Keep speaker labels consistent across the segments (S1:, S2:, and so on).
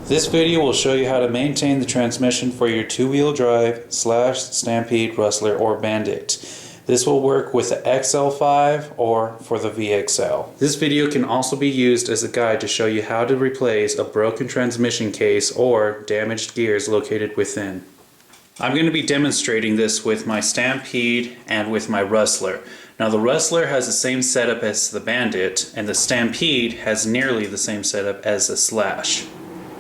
S1: This video will show you how to maintain the transmission for your two-wheel drive / Stampede, Rustler, or Bandit. This will work with the XL5 or for the VXL. This video can also be used as a guide to show you how to replace a broken transmission case or damaged gears located within. I'm going to be demonstrating this with my Stampede and with my Rustler. Now the Rustler has the same setup as the Bandit, and the Stampede has nearly the same setup as the Slash.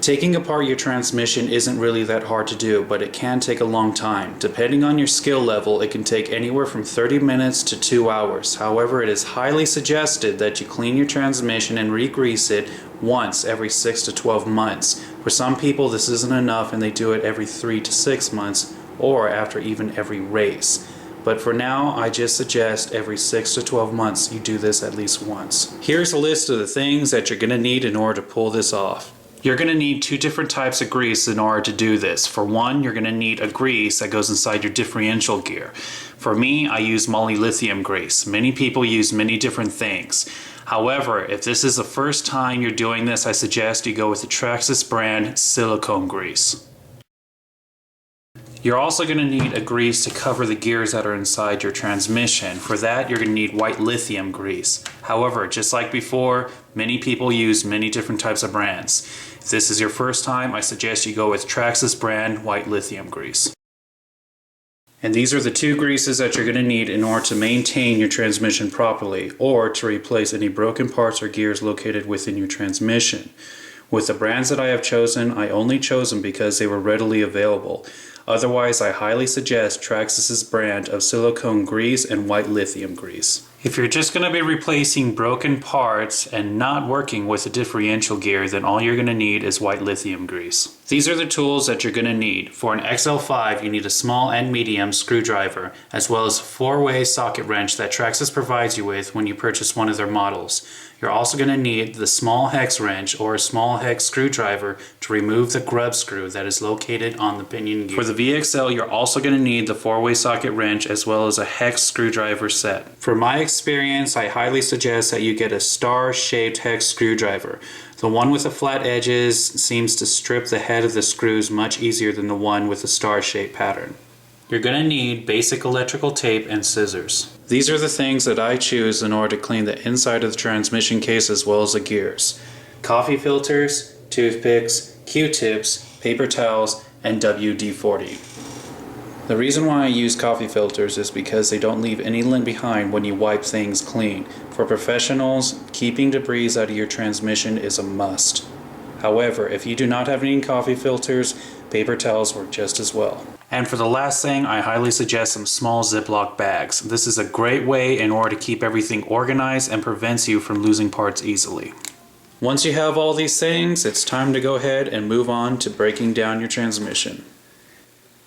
S1: Taking apart your transmission isn't really that hard to do, but it can take a long time. Depending on your skill level, it can take anywhere from 30 minutes to 2 hours. However, it is highly suggested that you clean your transmission and re-grease it once every 6 to 12 months. For some people this isn't enough and they do it every 3 to 6 months or after even every race. But for now, I just suggest every 6 to 12 months you do this at least once. Here's a list of the things that you're going to need in order to pull this off. You're going to need 2 different types of grease in order to do this. For one, you're going to need a grease that goes inside your differential gear. For me, I use molybdenum grease. Many people use many different things. However, if this is the first time you're doing this, I suggest you go with the Traxxas brand silicone grease. You're also going to need a grease to cover the gears that are inside your transmission. For that, you're going to need white lithium grease. However, just like before, many people use many different types of brands. If this is your first time, I suggest you go with Traxxas brand white lithium grease. And these are the 2 greases that you're going to need in order to maintain your transmission properly, or to replace any broken parts or gears located within your transmission. With the brands that I have chosen, I only chose them because they were readily available. Otherwise, I highly suggest Traxxas' brand of silicone grease and white lithium grease. If you're just going to be replacing broken parts and not working with a differential gear, then all you're going to need is white lithium grease. These are the tools that you're going to need. For an XL5, you need a small and medium screwdriver, as well as a 4-way socket wrench that Traxxas provides you with when you purchase one of their models. You're also going to need the small hex wrench or a small hex screwdriver to remove the grub screw that is located on the pinion gear. For the VXL, you're also going to need the 4-way socket wrench as well as a hex screwdriver set. For my experience, I highly suggest that you get a star-shaped hex screwdriver. The one with the flat edges seems to strip the head of the screws much easier than the one with the star-shaped pattern. You're going to need basic electrical tape and scissors. These are the things that I choose in order to clean the inside of the transmission case as well as the gears. Coffee filters, toothpicks, Q-tips, paper towels, and WD-40. The reason why I use coffee filters is because they don't leave any lint behind when you wipe things clean. For professionals, keeping debris out of your transmission is a must. However, if you do not have any coffee filters, paper towels work just as well. And for the last thing, I highly suggest some small Ziploc bags. This is a great way in order to keep everything organized and prevents you from losing parts easily. Once you have all these things, it's time to go ahead and move on to breaking down your transmission.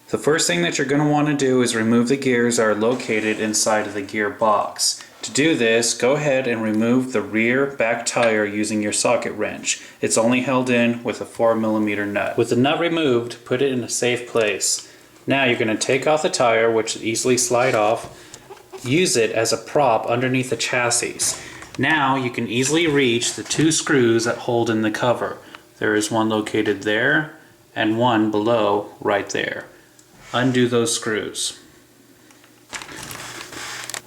S1: The first thing that you're going to want to do is remove the gears that are located inside of the gear box. To do this, go ahead and remove the rear back tire using your socket wrench. It's only held in with a 4mm nut. With the nut removed, put it in a safe place. Now you're going to take off the tire, which will easily slide off. Use it as a prop underneath the chassis. Now you can easily reach the 2 screws that hold in the cover. There is one located there and one below right there. Undo those screws.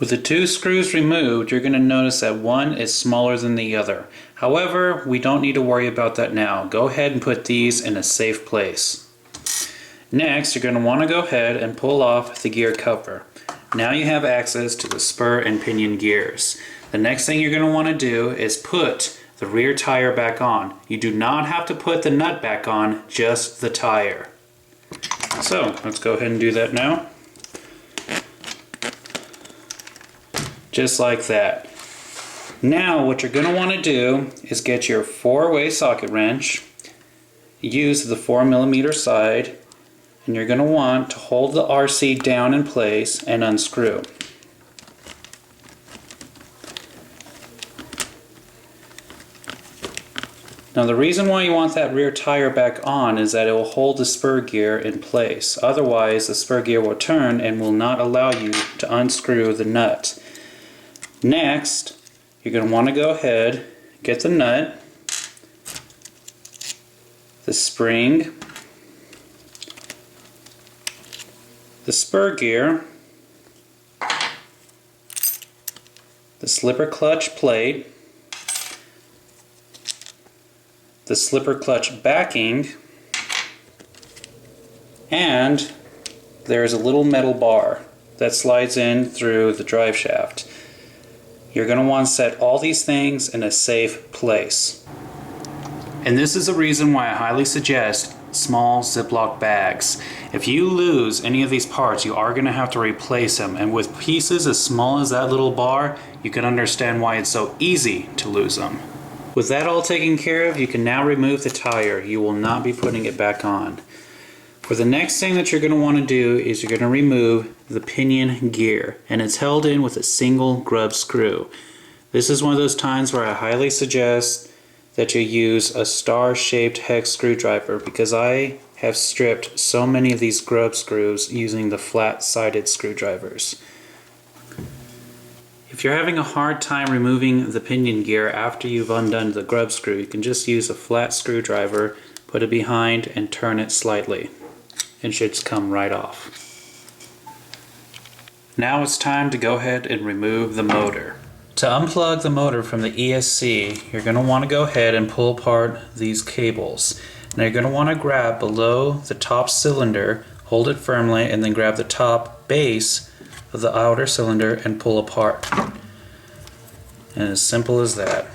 S1: With the 2 screws removed, you're going to notice that one is smaller than the other. However, we don't need to worry about that now. Go ahead and put these in a safe place. Next, you're going to want to go ahead and pull off the gear cover. Now you have access to the spur and pinion gears. The next thing you're going to want to do is put the rear tire back on. You do not have to put the nut back on, just the tire. So, let's go ahead and do that now. Just like that. Now what you're going to want to do is get your 4-way socket wrench, use the 4mm side, and you're going to want to hold the RC down in place and unscrew. Now the reason why you want that rear tire back on is that it will hold the spur gear in place. Otherwise the spur gear will turn and will not allow you to unscrew the nut. Next, you're going to want to go ahead, get the nut, the spring, the spur gear, the slipper clutch plate, the slipper clutch backing, and there's a little metal bar that slides in through the drive shaft. You're going to want to set all these things in a safe place. And this is the reason why I highly suggest small Ziploc bags. If you lose any of these parts, you are going to have to replace them. And with pieces as small as that little bar, you can understand why it's so easy to lose them. With that all taken care of, you can now remove the tire. You will not be putting it back on. For the next thing that you're going to want to do is you're going to remove the pinion gear, and it's held in with a single grub screw. This is one of those times where I highly suggest that you use a star-shaped hex screwdriver, because I have stripped so many of these grub screws using the flat-sided screwdrivers. If you're having a hard time removing the pinion gear after you've undone the grub screw, you can just use a flat screwdriver, put it behind, and turn it slightly. It should come right off. Now it's time to go ahead and remove the motor. To unplug the motor from the ESC, you're going to want to go ahead and pull apart these cables. Now you're going to want to grab below the top cylinder, hold it firmly, and then grab the top base of the outer cylinder and pull apart. And as simple as that.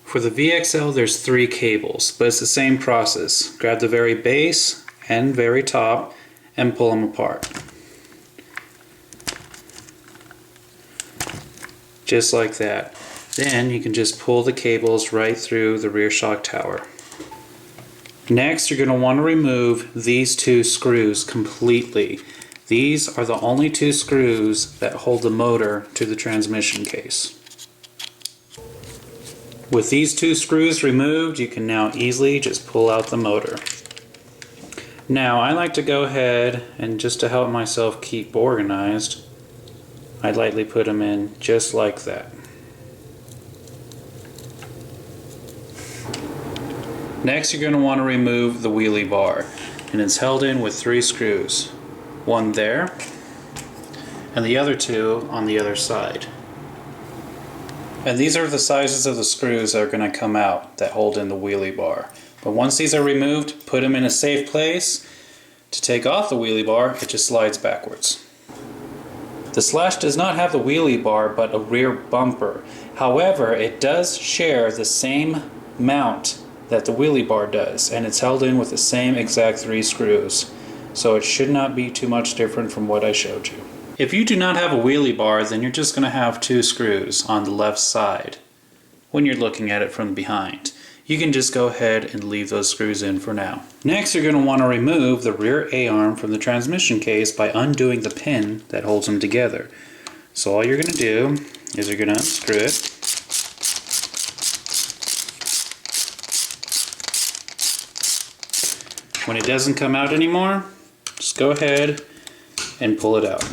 S1: For the VXL, there's 3 cables, but it's the same process. Grab the very base and very top and pull them apart. Just like that. Then you can just pull the cables right through the rear shock tower. Next, you're going to want to remove these 2 screws completely. These are the only 2 screws that hold the motor to the transmission case. With these 2 screws removed, you can now easily just pull out the motor. Now, I like to go ahead and, just to help myself keep organized, I lightly put them in just like that. Next, you're going to want to remove the wheelie bar, and it's held in with 3 screws. One there, and the other 2 on the other side. And these are the sizes of the screws that are going to come out that hold in the wheelie bar. But once these are removed, put them in a safe place. To take off the wheelie bar, it just slides backwards. The Slash does not have the wheelie bar but a rear bumper. However, it does share the same mount that the wheelie bar does, and it's held in with the same exact 3 screws. So it should not be too much different from what I showed you. If you do not have a wheelie bar, then you're just going to have 2 screws on the left side when you're looking at it from behind. You can just go ahead and leave those screws in for now. Next, you're going to want to remove the rear A-arm from the transmission case by undoing the pin that holds them together. So all you're going to do is you're going to unscrew it. When it doesn't come out anymore, just go ahead and pull it out.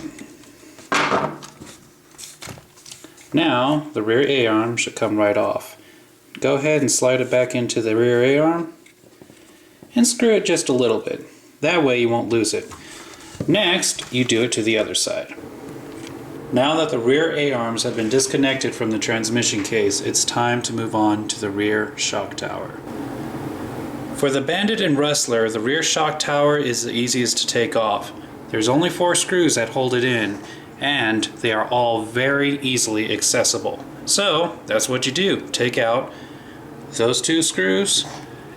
S1: Now, the rear A-arm should come right off. Go ahead and slide it back into the rear A-arm and screw it just a little bit. That way you won't lose it. Next, you do it to the other side. Now that the rear A-arms have been disconnected from the transmission case, it's time to move on to the rear shock tower. For the Bandit and Rustler, the rear shock tower is the easiest to take off. There's only 4 screws that hold it in, and they are all very easily accessible. So that's what you do. Take out those 2 screws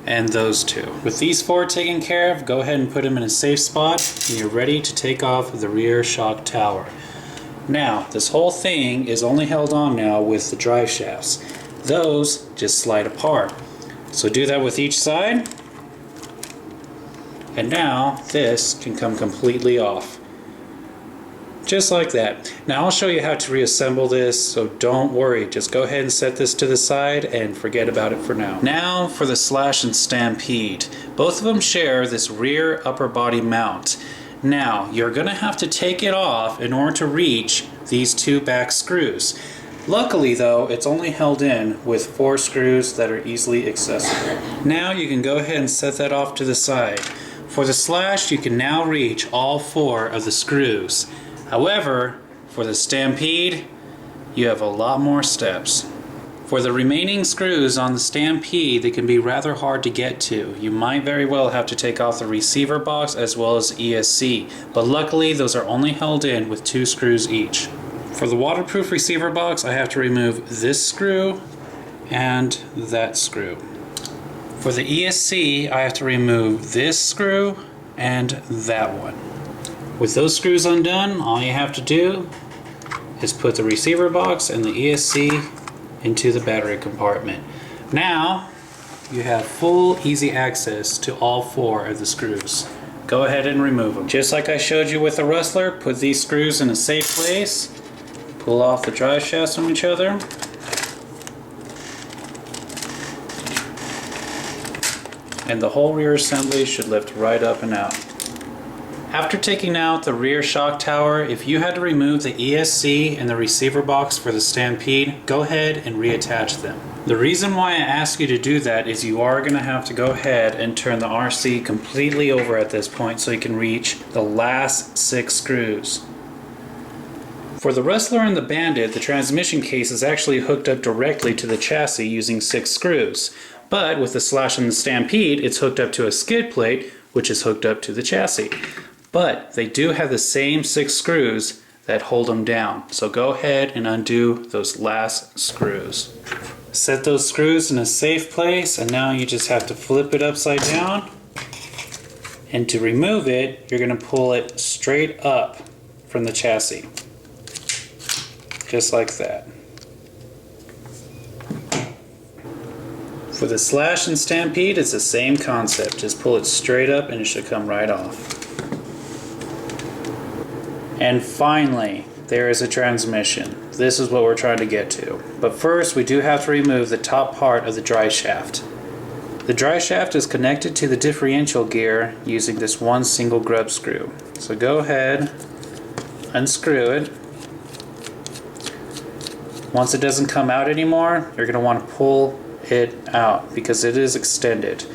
S1: and those 2. With these 4 taken care of, go ahead and put them in a safe spot, and you're ready to take off the rear shock tower. Now, this whole thing is only held on now with the drive shafts. Those just slide apart. So do that with each side. And now this can come completely off. Just like that. Now I'll show you how to reassemble this, so don't worry. Just go ahead and set this to the side and forget about it for now. Now for the Slash and Stampede. Both of them share this rear upper body mount. Now you're going to have to take it off in order to reach these 2 back screws. Luckily though, it's only held in with 4 screws that are easily accessible. Now you can go ahead and set that off to the side. For the slash, you can now reach all 4 of the screws. However, for the Stampede, you have a lot more steps. For the remaining screws on the Stampede, they can be rather hard to get to. You might very well have to take off the receiver box as well as ESC, but luckily those are only held in with 2 screws each. For the waterproof receiver box, I have to remove this screw and that screw. For the ESC, I have to remove this screw and that one. With those screws undone, all you have to do is put the receiver box and the ESC into the battery compartment. Now, you have full easy access to all 4 of the screws. Go ahead and remove them. Just like I showed you with the Rustler, put these screws in a safe place. Pull off the drive shafts from each other. And the whole rear assembly should lift right up and out. After taking out the rear shock tower, if you had to remove the ESC and the receiver box for the Stampede, go ahead and reattach them. The reason why I ask you to do that is you are going to have to go ahead and turn the RC completely over at this point so you can reach the last 6 screws. For the Rustler and the Bandit, the transmission case is actually hooked up directly to the chassis using 6 screws. But with the Slash and the Stampede, it's hooked up to a skid plate, which is hooked up to the chassis. But they do have the same 6 screws that hold them down. So go ahead and undo those last screws. Set those screws in a safe place, and now you just have to flip it upside down. And to remove it, you're going to pull it straight up from the chassis. Just like that. For the Slash and Stampede, it's the same concept. Just pull it straight up and it should come right off. And finally, there is a transmission. This is what we're trying to get to. But first, we do have to remove the top part of the drive shaft. The drive shaft is connected to the differential gear using this one single grub screw. So go ahead, unscrew it. Once it doesn't come out anymore, you're going to want to pull it out because it is extended.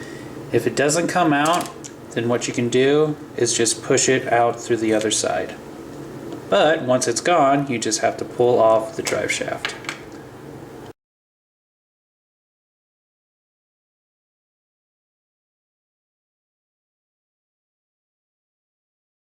S1: If it doesn't come out, then what you can do is just push it out through the other side. But once it's gone, you just have to pull off the drive shaft.